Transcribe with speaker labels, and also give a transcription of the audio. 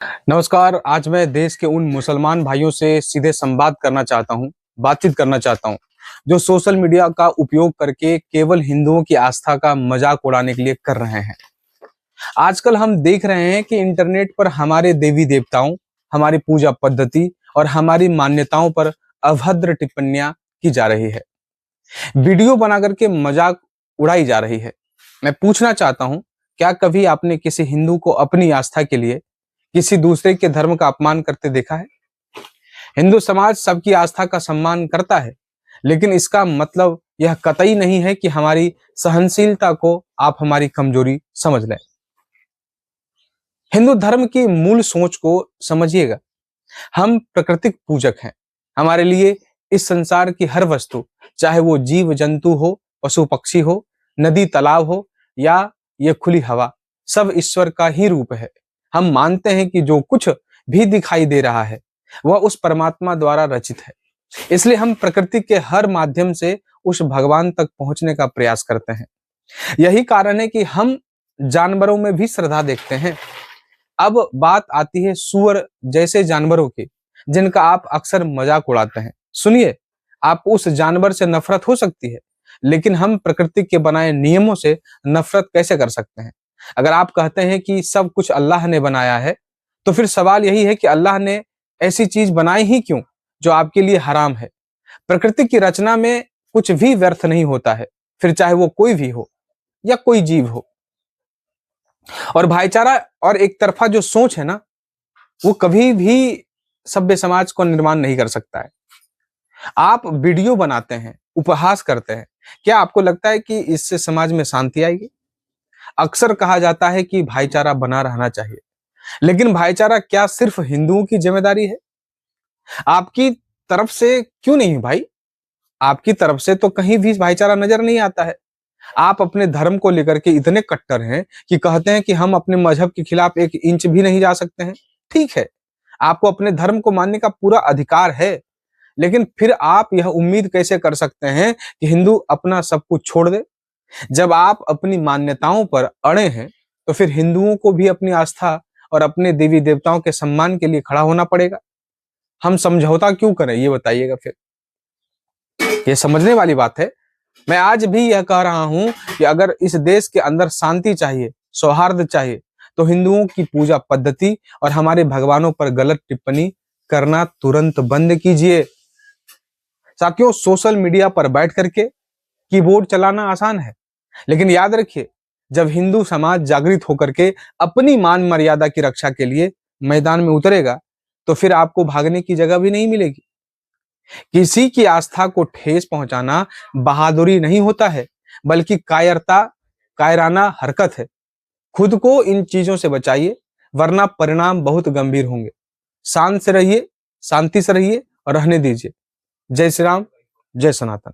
Speaker 1: नमस्कार। आज मैं देश के उन मुसलमान भाइयों से सीधे संवाद करना चाहता हूं, बातचीत करना चाहता हूं, जो सोशल मीडिया का उपयोग करके केवल हिंदुओं की आस्था का मजाक उड़ाने के लिए कर रहे हैं। आजकल हम देख रहे हैं कि इंटरनेट पर हमारे देवी देवताओं, हमारी पूजा पद्धति और हमारी मान्यताओं पर अभद्र टिप्पणियां की जा रही है। वीडियो बना करके मजाक उड़ाई जा रही है। मैं पूछना चाहता हूं, क्या कभी आपने किसी हिंदू को अपनी आस्था के लिए किसी दूसरे के धर्म का अपमान करते देखा है? हिंदू समाज सबकी आस्था का सम्मान करता है, लेकिन इसका मतलब यह कतई नहीं है कि हमारी सहनशीलता को आप हमारी कमजोरी समझ लें। हिंदू धर्म की मूल सोच को समझिएगा। हम प्राकृतिक पूजक हैं। हमारे लिए इस संसार की हर वस्तु, चाहे वो जीव जंतु हो, पशु पक्षी हो, नदी तालाब हो या ये खुली हवा, सब ईश्वर का ही रूप है। हम मानते हैं कि जो कुछ भी दिखाई दे रहा है वह उस परमात्मा द्वारा रचित है। इसलिए हम प्रकृति के हर माध्यम से उस भगवान तक पहुंचने का प्रयास करते हैं। यही कारण है कि हम जानवरों में भी श्रद्धा देखते हैं। अब बात आती है सूअर जैसे जानवरों की, जिनका आप अक्सर मजाक उड़ाते हैं। सुनिए, आप उस जानवर से नफरत हो सकती है, लेकिन हम प्रकृति के बनाए नियमों से नफरत कैसे कर सकते हैं? अगर आप कहते हैं कि सब कुछ अल्लाह ने बनाया है, तो फिर सवाल यही है कि अल्लाह ने ऐसी चीज बनाई ही क्यों जो आपके लिए हराम है? प्रकृति की रचना में कुछ भी व्यर्थ नहीं होता है, फिर चाहे वो कोई भी हो या कोई जीव हो। और भाईचारा और एक तरफा जो सोच है ना, वो कभी भी सभ्य समाज को निर्माण नहीं कर सकता है। आप वीडियो बनाते हैं, उपहास करते हैं, क्या आपको लगता है कि इससे समाज में शांति आएगी? अक्सर कहा जाता है कि भाईचारा बना रहना चाहिए, लेकिन भाईचारा क्या सिर्फ हिंदुओं की जिम्मेदारी है? आपकी तरफ से क्यों नहीं भाई? आपकी तरफ से तो कहीं भी भाईचारा नजर नहीं आता है। आप अपने धर्म को लेकर के इतने कट्टर हैं कि कहते हैं कि हम अपने मजहब के खिलाफ 1 इंच भी नहीं जा सकते हैं। ठीक है, आपको अपने धर्म को मानने का पूरा अधिकार है, लेकिन फिर आप यह उम्मीद कैसे कर सकते हैं कि हिंदू अपना सब कुछ छोड़ दे? जब आप अपनी मान्यताओं पर अड़े हैं, तो फिर हिंदुओं को भी अपनी आस्था और अपने देवी देवताओं के सम्मान के लिए खड़ा होना पड़ेगा। हम समझौता क्यों करें, ये बताइएगा फिर। ये समझने वाली बात है। मैं आज भी यह कह रहा हूं कि अगर इस देश के अंदर शांति चाहिए, सौहार्द चाहिए, तो हिंदुओं की पूजा पद्धति और हमारे भगवानों पर गलत टिप्पणी करना तुरंत बंद कीजिए। साथियों, सोशल मीडिया पर बैठ करके कीबोर्ड चलाना आसान है, लेकिन याद रखिए, जब हिंदू समाज जागृत होकर के अपनी मान मर्यादा की रक्षा के लिए मैदान में उतरेगा, तो फिर आपको भागने की जगह भी नहीं मिलेगी। किसी की आस्था को ठेस पहुंचाना बहादुरी नहीं होता है, बल्कि कायराना हरकत है। खुद को इन चीजों से बचाइए, वरना परिणाम बहुत गंभीर होंगे। शांत से रहिए, शांति से रहिए और रहने दीजिए। जय श्री राम, जय सनातन।